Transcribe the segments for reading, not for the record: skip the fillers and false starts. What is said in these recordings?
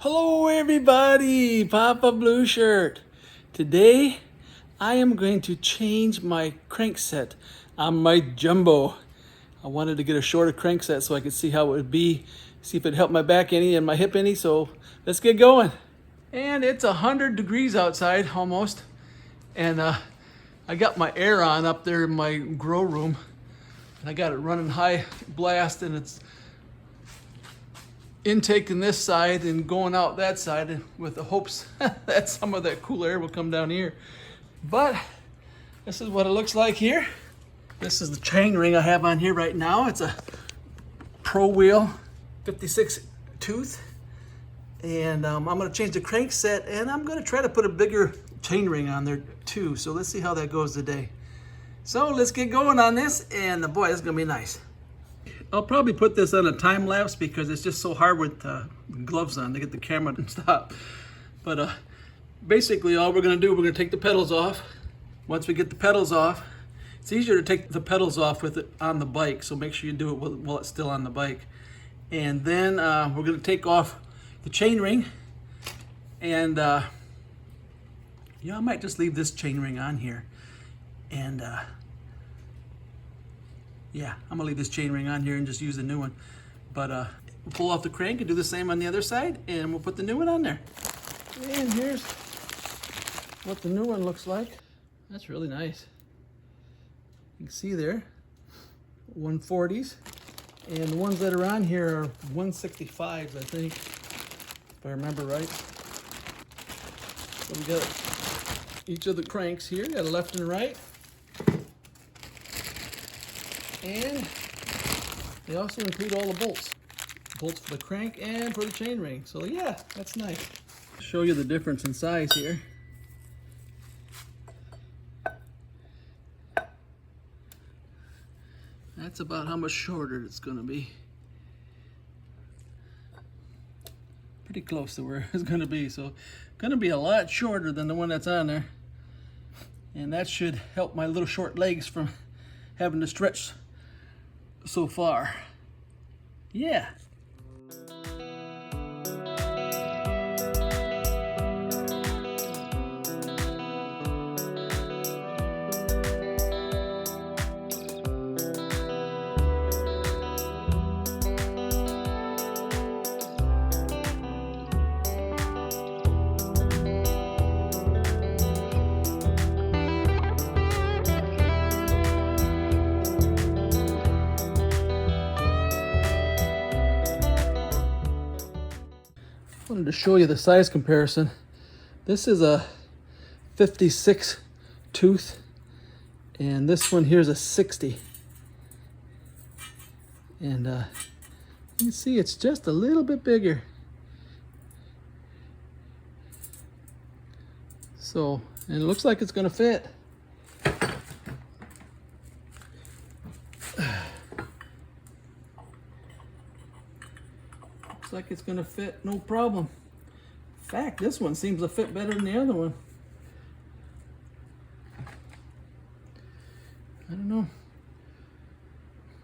Hello everybody, Papa Blue Shirt. Today I am going to change my crankset on my Jumbo. I wanted to get a shorter crankset so I could see how it would be, see if it helped my back any and my hip any, so let's get going. And it's 100 degrees outside almost, and I got my air on up there in my grow room, and I got it running high blast, and it's intaking this side and going out that side with the hopes that some of that cool air will come down here. But this is what it looks like here. This is the chain ring I have on here right now. It's a FREEWHEEL 56 tooth. And I'm gonna change the crankset, and I'm gonna try to put a bigger chain ring on there too. So let's see how that goes today. So let's get going on this, and boy, this is gonna be nice. I'll probably put this on a time lapse because it's just so hard with gloves on to get the camera to stop. But basically all we're gonna do, we're gonna take the pedals off. Once we get the pedals off, it's easier to take the pedals off with it on the bike, so make sure you do it while it's still on the bike. And then we're gonna take off the chain ring, and yeah, I might just leave this chain ring on here. And yeah, I'm gonna leave this chain ring on here and just use the new one. But we'll pull off the crank and do the same on the other side, and we'll put the new one on there. And here's what the new one looks like. That's really nice. You can see there, 140s. And the ones that are on here are 165s, I think, if I remember right. So we got each of the cranks here, got a left and a right. And they also include all the bolts. Bolts for the crank and for the chain ring. So yeah, that's nice. Show you the difference in size here. That's about how much shorter it's gonna be. Pretty close to where it's gonna be. So gonna be a lot shorter than the one that's on there. And that should help my little short legs from having to stretch so far. Yeah. Wanted to show you the size comparison. This is a 56 tooth, and this one here is a 60. And you can see it's just a little bit bigger. So, and it looks like it's gonna fit. Like it's gonna fit no problem. In fact, this one seems to fit better than the other one. I don't know.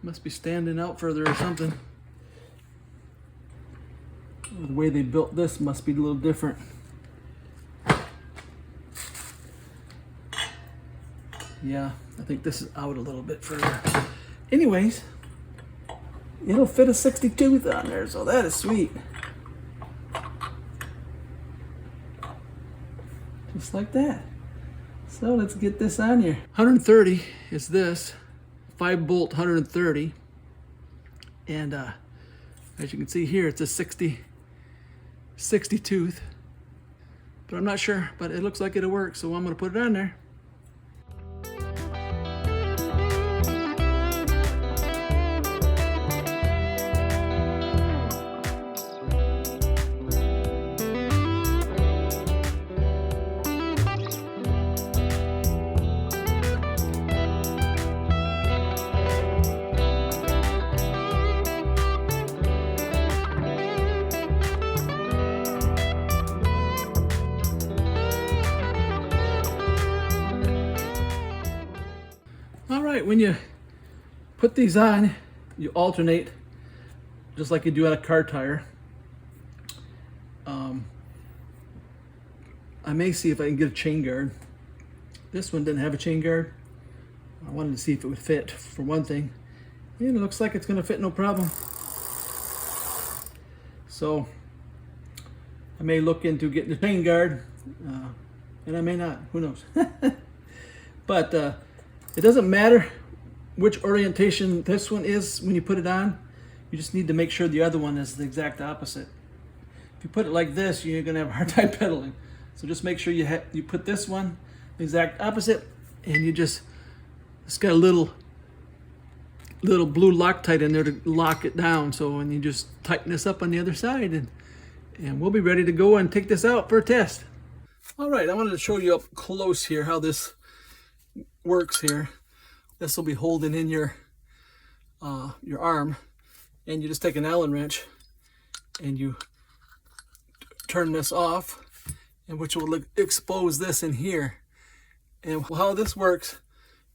Must be standing out further or something. The way they built this must be a little different. Yeah, I think this is out a little bit further. Anyways, it'll fit a 60 tooth on there, so that is sweet. Just like that. So let's get this on here. 130 is this, 5-bolt 130. And as you can see here, it's a 60 tooth. But I'm not sure, but it looks like it'll work, so I'm gonna put it on there. All right, when you put these on, you alternate just like you do on a car tire. I may see if I can get a chain guard. This one didn't have a chain guard. I wanted to see if it would fit, for one thing. And it looks like it's gonna fit no problem. So I may look into getting a chain guard, and I may not, who knows. But it doesn't matter which orientation this one is when you put it on. You just need to make sure the other one is the exact opposite. If you put it like this, you're gonna have a hard time pedaling. So just make sure you put this one the exact opposite, and it's got a little blue Loctite in there to lock it down. So when you just tighten this up on the other side, and we'll be ready to go and take this out for a test. All right, I wanted to show you up close here how this works here. This will be holding in your arm, and you just take an Allen wrench and you turn this off, and which will expose this in here. And how this works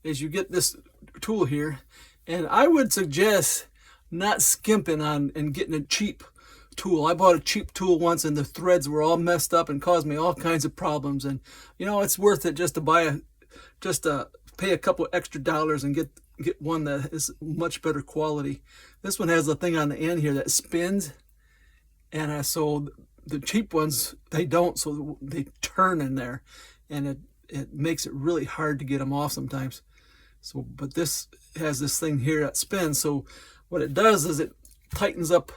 is you get this tool here, and I would suggest not skimping on and getting a cheap tool. I bought a cheap tool once, and the threads were all messed up and caused me all kinds of problems. And you know, it's worth it just to pay a couple extra dollars and get one that is much better quality. This one has a thing on the end here that spins, and so the cheap ones, they don't, so they turn in there, and it makes it really hard to get them off sometimes. So, but this has this thing here that spins. So what it does is it tightens up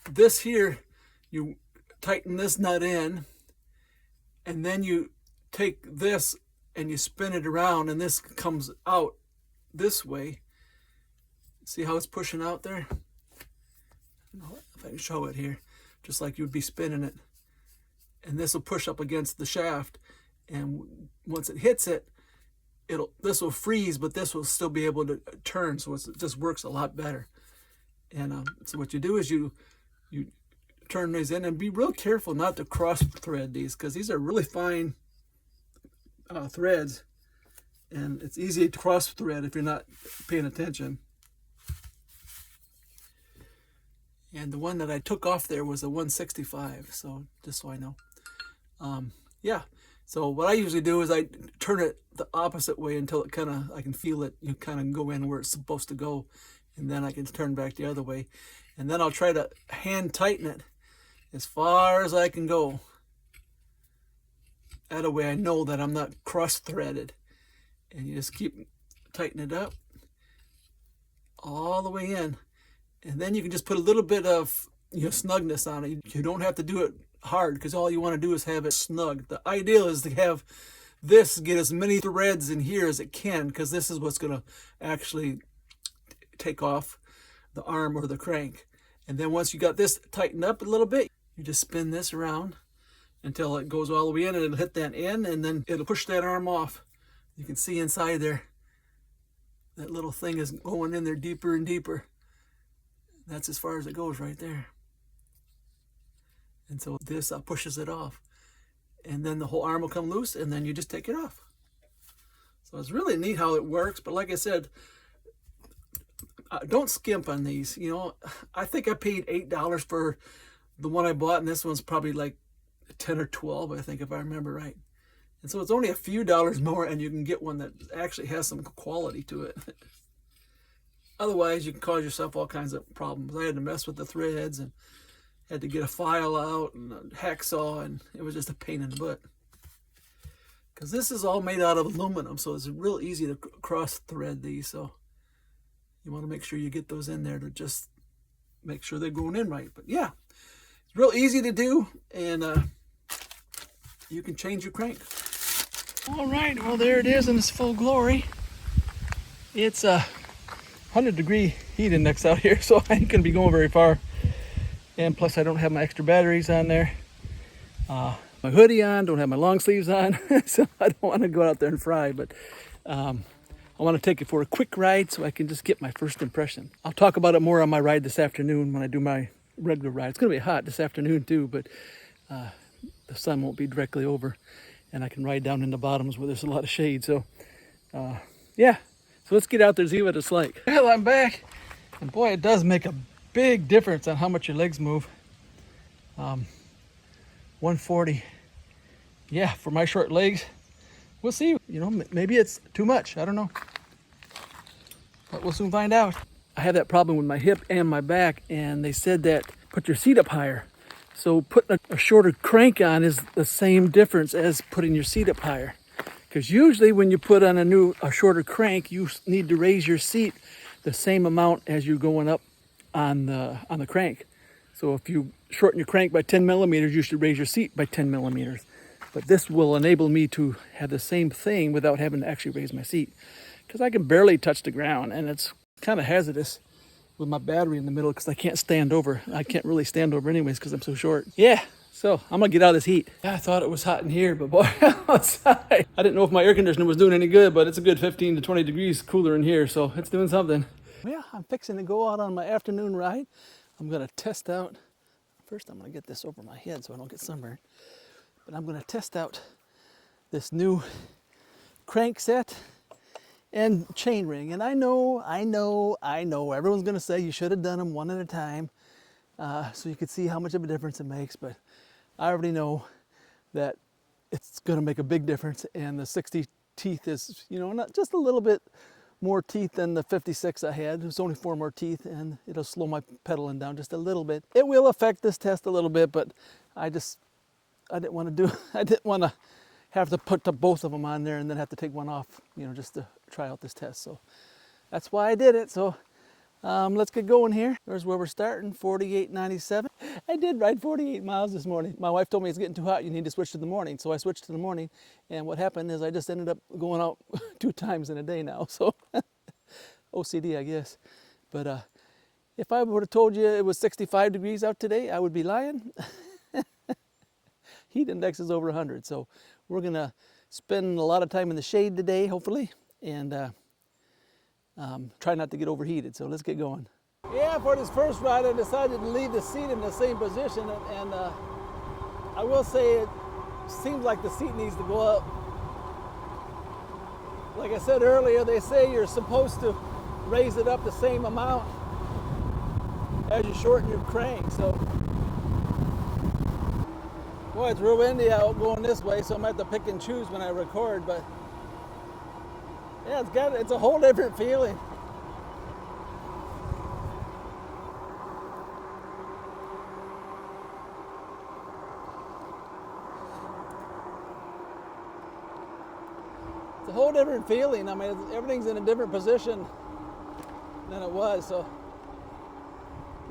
this here. You tighten this nut in, and then you take this and you spin it around, and this comes out this way. See how it's pushing out there? I don't know if I can show it here. Just like you would be spinning it. And this will push up against the shaft, and once it hits it, this will freeze, but this will still be able to turn, so it just works a lot better. And so what you do is you turn these in, and be real careful not to cross thread these, because these are really fine threads, and it's easy to cross thread if you're not paying attention. And the one that I took off there was a 165, so just so I know. Yeah, so what I usually do is I turn it the opposite way until it I can feel it, you kind of go in where it's supposed to go, and then I can turn back the other way. And then I'll try to hand tighten it as far as I can go. That way I know that I'm not cross-threaded. And you just keep tightening it up all the way in. And then you can just put a little bit of snugness on it. You don't have to do it hard, because all you want to do is have it snug. The ideal is to have this get as many threads in here as it can, because this is what's going to actually take off the arm or the crank. And then once you got this tightened up a little bit, you just spin this around until it goes all the way in, and it'll hit that end, and then it'll push that arm off. You can see inside there, that little thing is going in there deeper and deeper. That's as far as it goes right there. And so this pushes it off, and then the whole arm will come loose, and then you just take it off. So it's really neat how it works. But like I said, don't skimp on these. I think I paid $8 for the one I bought, and this one's probably like 10 or 12, I think, if I remember right. And so it's only a few dollars more, and you can get one that actually has some quality to it. Otherwise, you can cause yourself all kinds of problems. I had to mess with the threads, and had to get a file out and a hacksaw, and it was just a pain in the butt. Because this is all made out of aluminum, so it's real easy to cross thread these. So you want to make sure you get those in there to just make sure they're going in right. But yeah, it's real easy to do, and you can change your crank. All right, well, there it is in its full glory. It's a 100-degree heat index out here, so I ain't gonna be going very far. And plus I don't have my extra batteries on there. My hoodie on, don't have my long sleeves on, so I don't want to go out there and fry, but I want to take it for a quick ride so I can just get my first impression. I'll talk about it more on my ride this afternoon when I do my regular ride. It's going to be hot this afternoon too, but the sun won't be directly over, and I can ride down in the bottoms where there's a lot of shade. So yeah, so let's get out there and see what it's like. Well, I'm back, and boy, it does make a big difference on how much your legs move. 140. Yeah, for my short legs, we'll see. You know, maybe it's too much. I don't know. But we'll soon find out. I have that problem with my hip and my back, and they said that put your seat up higher. So putting a shorter crank on is the same difference as putting your seat up higher. Because usually when you put on a shorter crank, you need to raise your seat the same amount as you're going up on the crank. So if you shorten your crank by 10 millimeters, you should raise your seat by 10 millimeters. But this will enable me to have the same thing without having to actually raise my seat. Because I can barely touch the ground, and it's kind of hazardous with my battery in the middle because I can't stand over. I can't really stand over anyways because I'm so short. Yeah, so I'm gonna get out of this heat. Yeah, I thought it was hot in here, but boy, outside. I didn't know if my air conditioner was doing any good, but it's a good 15 to 20 degrees cooler in here, so it's doing something. Yeah, I'm fixing to go out on my afternoon ride. I'm gonna test out, first I'm gonna get this over my head so I don't get sunburned, but I'm gonna test out this new Crankset and chainring. And I know, everyone's gonna say you should have done them one at a time so you could see how much of a difference it makes, but I already know that it's gonna make a big difference, and the 60 teeth is, you know, not just a little bit more teeth than the 56 I had. There's only 4 more teeth, and it'll slow my pedaling down just a little bit. It will affect this test a little bit, but I didn't want to have to put both of them on there and then have to take one off, you know, just to try out this test. So that's why I did it. So let's get going here. There's where we're starting, 48.97. I did ride 48 miles this morning. My wife told me it's getting too hot, you need to switch to the morning. So I switched to the morning, and what happened is I just ended up going out 2 times in a day now. So OCD, I guess. But if I would have told you it was 65 degrees out today, I would be lying. Heat index is over 100. So we're gonna spend a lot of time in the shade today, hopefully, and try not to get overheated. So let's get going. Yeah, for this first ride, I decided to leave the seat in the same position, and I will say it seems like the seat needs to go up. Like I said earlier, they say you're supposed to raise it up the same amount as you shorten your crank. So, boy, it's real windy out going this way, so I'm gonna have to pick and choose when I record. But yeah, it's a whole different feeling. It's a whole different feeling. I mean, everything's in a different position than it was. So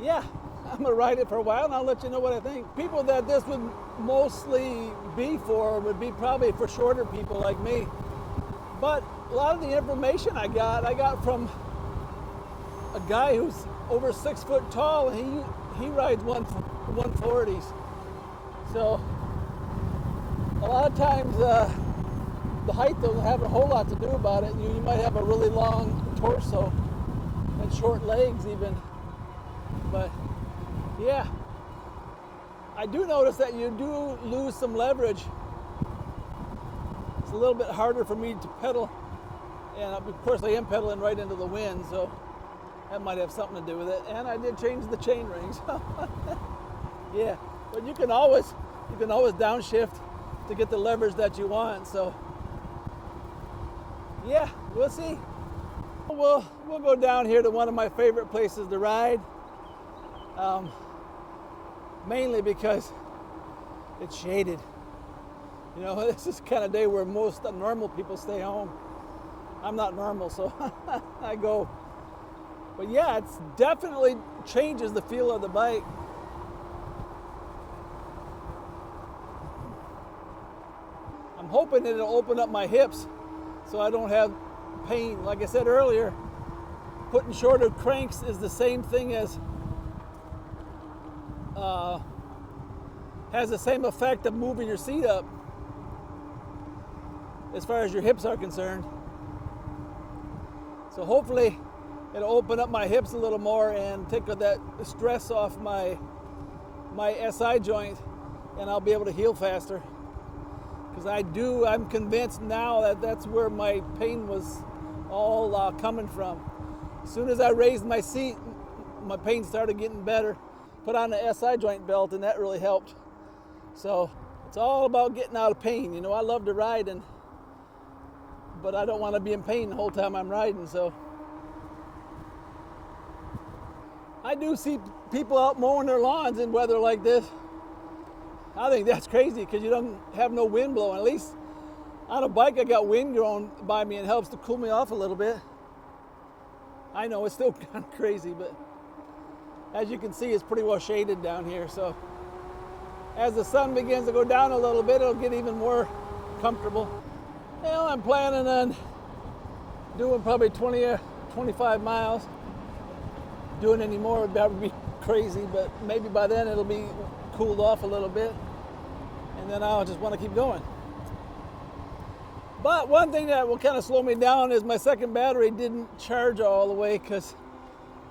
yeah, I'm gonna ride it for a while and I'll let you know what I think. People that this would mostly be for would be probably for shorter people like me. But a lot of the information I got from a guy who's over 6 foot tall, and he rides 140s. So a lot of times the height doesn't have a whole lot to do about it. You might have a really long torso and short legs even. But yeah, I do notice that you do lose some leverage. It's a little bit harder for me to pedal, and of course I am pedaling right into the wind, so that might have something to do with it. And I did change the chain rings. Yeah, but you can always downshift to get the leverage that you want. So yeah, we'll see. We'll go down here to one of my favorite places to ride. Mainly because it's shaded. You know, this is the kind of day where most normal people stay home. I'm not normal, so I go. But yeah, it definitely changes the feel of the bike. I'm hoping it'll open up my hips so I don't have pain. Like I said earlier, putting shorter cranks is the same thing as has the same effect of moving your seat up as far as your hips are concerned. So hopefully it'll open up my hips a little more and take that stress off my SI joint, and I'll be able to heal faster. Because I'm convinced now that that's where my pain was all coming from. As soon as I raised my seat, my pain started getting better. Put on the SI joint belt, and that really helped. So It's all about getting out of pain. You know, I love to ride, but I don't want to be in pain the whole time I'm riding, so. I do see people out mowing their lawns in weather like this. I think that's crazy because you don't have no wind blowing. At least on a bike, I got wind going by me and helps to cool me off a little bit. I know it's still kind of crazy, but as you can see, it's pretty well shaded down here. So as the sun begins to go down a little bit, it'll get even more comfortable. Well, I'm planning on doing probably 20 or 25 miles. Doing any more, that would be crazy, but maybe by then it'll be cooled off a little bit, and then I'll just want to keep going. But one thing that will kind of slow me down is my second battery didn't charge all the way because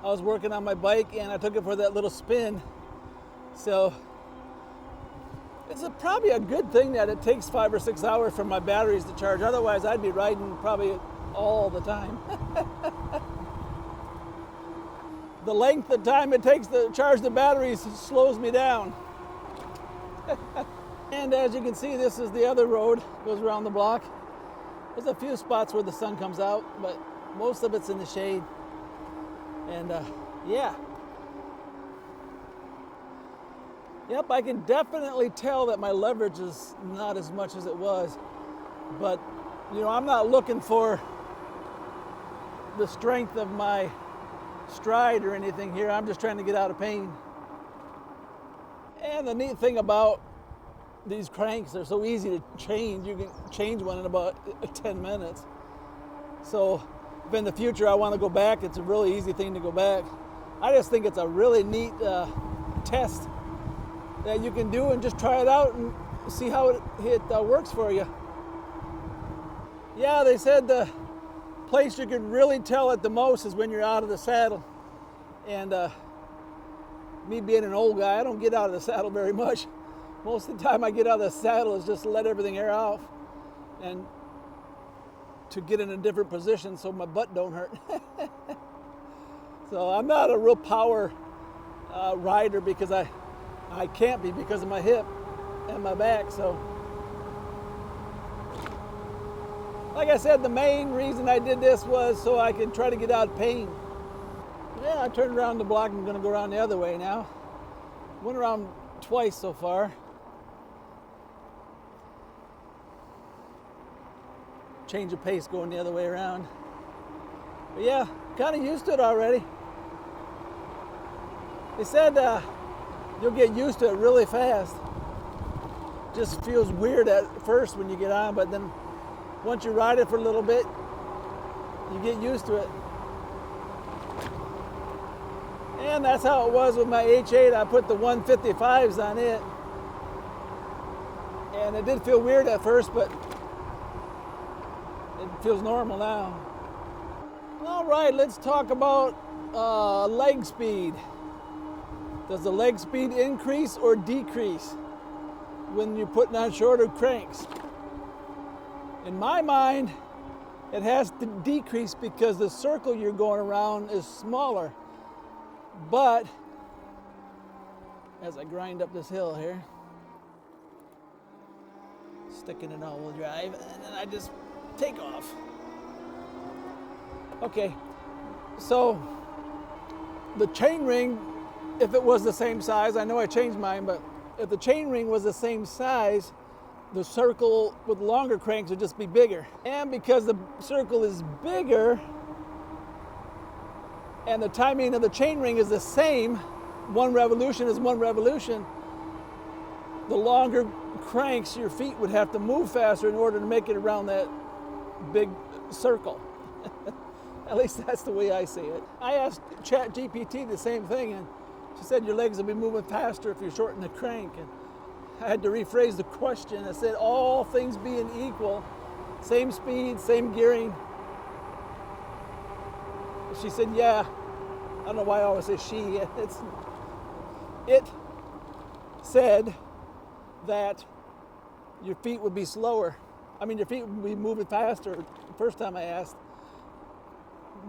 I was working on my bike and I took it for that little spin. So it's probably a good thing that it takes 5 or 6 hours for my batteries to charge. Otherwise, I'd be riding probably all the time. The length of time it takes to charge the batteries slows me down. And as you can see, this is the other road, goes around the block. There's a few spots where the sun comes out, but most of it's in the shade. And yeah. Yep, I can definitely tell that my leverage is not as much as it was. But, you know, I'm not looking for the strength of my stride or anything here. I'm just trying to get out of pain. And the neat thing about these cranks, they're so easy to change. You can change one in about 10 minutes. So if in the future I want to go back, it's a really easy thing to go back. I just think it's a really neat test that you can do and just try it out and see how it works for you. Yeah, they said the place you can really tell it the most is when you're out of the saddle. And me being an old guy, I don't get out of the saddle very much. Most of the time I get out of the saddle is just to let everything air off and to get in a different position so my butt don't hurt. So I'm not a real power rider because I can't be because of my hip and my back. So like I said, the main reason I did this was so I could try to get out of pain. Yeah, I turned around the block. I'm going to go around the other way now. Went around twice so far. Change of pace going the other way around. But yeah, kind of used to it already. They said you'll get used to it really fast. Just feels weird at first when you get on, but then once you ride it for a little bit, you get used to it. And that's how it was with my H8. I put the 155s on it. And it did feel weird at first, but it feels normal now. All right, let's talk about leg speed. Does the leg speed increase or decrease when you're putting on shorter cranks? In my mind, it has to decrease because the circle you're going around is smaller. But as I grind up this hill here, sticking in all-wheel drive, and then I just take off. Okay, so the chainring, if it was the same size, I know I changed mine, but if the chainring was the same size, the circle with longer cranks would just be bigger. And because the circle is bigger and the timing of the chainring is the same, one revolution is one revolution, the longer cranks, your feet would have to move faster in order to make it around that big circle. At least that's the way I see it. I asked ChatGPT the same thing, and she said your legs will be moving faster if you shorten the crank. And I had to rephrase the question. I said, all things being equal, same speed, same gearing. She said, yeah. I don't know why I always say she. It said that your feet would be slower. I mean, your feet would be moving faster the first time I asked.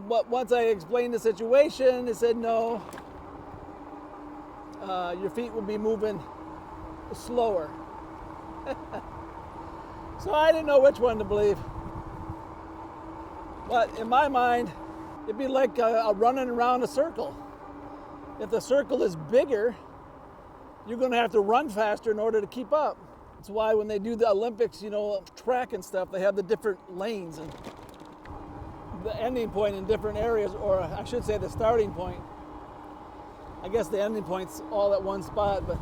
But once I explained the situation, it said no. Your feet would be moving slower. So I didn't know which one to believe. But in my mind, it'd be like running around a circle. If the circle is bigger, you're going to have to run faster in order to keep up. That's why when they do the Olympics, you know, track and stuff, they have the different lanes and the ending point in different areas, or I should say the starting point. I guess the ending point's all at one spot, but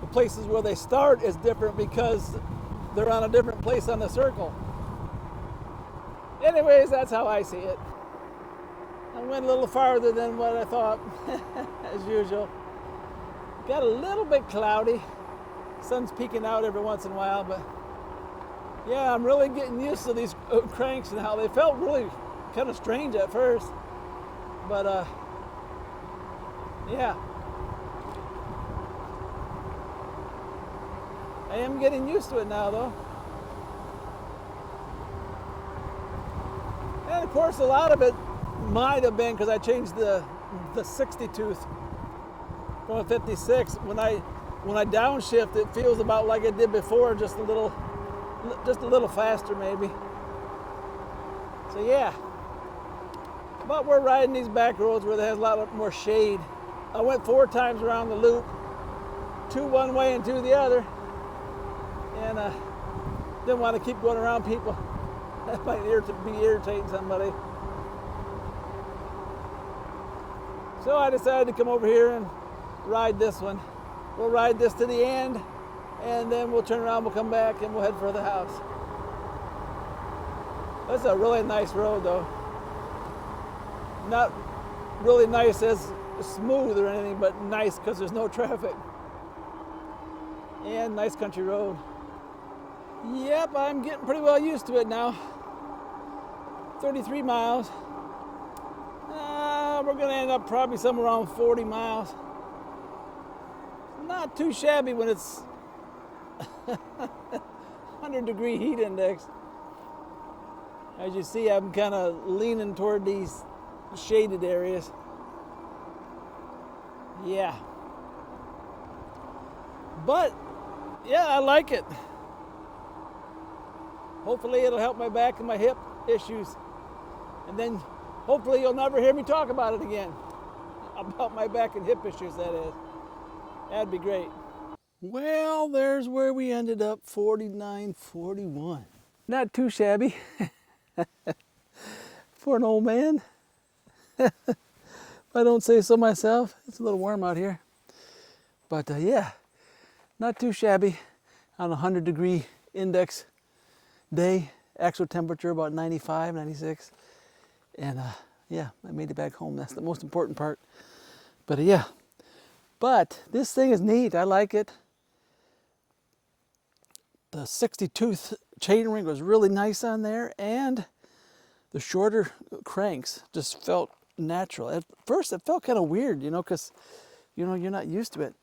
the places where they start is different because they're on a different place on the circle. Anyways, that's how I see it. I went a little farther than what I thought, as usual. Got a little bit cloudy. Sun's peeking out every once in a while, but yeah, I'm really getting used to these cranks and how they felt really kind of strange at first. But yeah. I am getting used to it now though. And of course a lot of it might have been because I changed the 60 tooth from a 56. When I downshift, it feels about like it did before, just a little faster maybe. So yeah. But we're riding these back roads where there's a lot more shade. I went 4 times around the loop, 2 one way and 2 the other. And didn't want to keep going around people. That might be irritating somebody. So I decided to come over here and ride this one. We'll ride this to the end, and then we'll turn around, we'll come back, and we'll head for the house. That's a really nice road though. Not really nice as smooth or anything, but nice because there's no traffic. And nice country road. Yep, I'm getting pretty well used to it now. 33 miles. We're gonna end up probably somewhere around 40 miles. Not too shabby when it's 100-degree heat index. As you see, I'm kind of leaning toward these shaded areas. Yeah. But, yeah, I like it. Hopefully it'll help my back and my hip issues. And then hopefully you'll never hear me talk about it again. About my back and hip issues, that is. That'd be great. Well, there's where we ended up, 49.41. Not too shabby for an old man. If I don't say so myself. It's a little warm out here. But yeah, not too shabby on a 100-degree index day. Actual temperature about 95, 96. And yeah, I made it back home. That's the most important part. But yeah. But this thing is neat. I like it. The 60-tooth chainring was really nice on there, and the shorter cranks just felt natural. At first, it felt kind of weird, you know, because you know you're not used to it.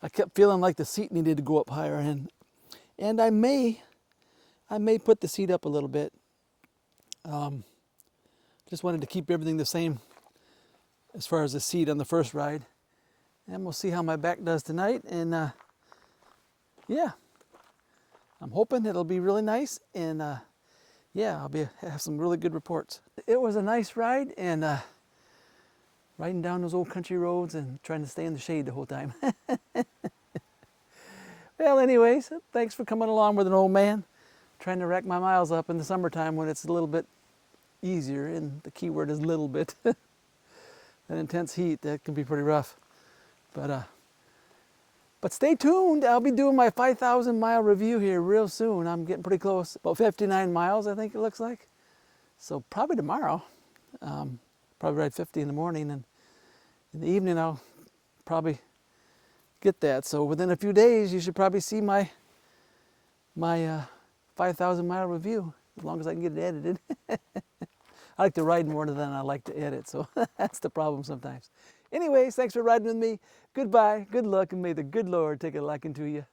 I kept feeling like the seat needed to go up higher, and I may put the seat up a little bit. Just wanted to keep everything the same as far as the seat on the first ride. And we'll see how my back does tonight. And yeah, I'm hoping it'll be really nice. And yeah, I'll have some really good reports. It was a nice ride, and riding down those old country roads and trying to stay in the shade the whole time. Well, anyways, thanks for coming along with an old man. Trying to rack my miles up in the summertime when it's a little bit easier. And the key word is little bit. That intense heat, that can be pretty rough. But stay tuned. I'll be doing my 5,000 mile review here real soon. I'm getting pretty close. About 59 miles, I think it looks like. So probably tomorrow. Probably ride 50 in the morning, and in the evening I'll probably get that. So within a few days, you should probably see my 5,000 mile review, as long as I can get it edited. I like to ride more than I like to edit, so that's the problem sometimes. Anyways, thanks for riding with me. Goodbye, good luck, and may the good Lord take a liking to you.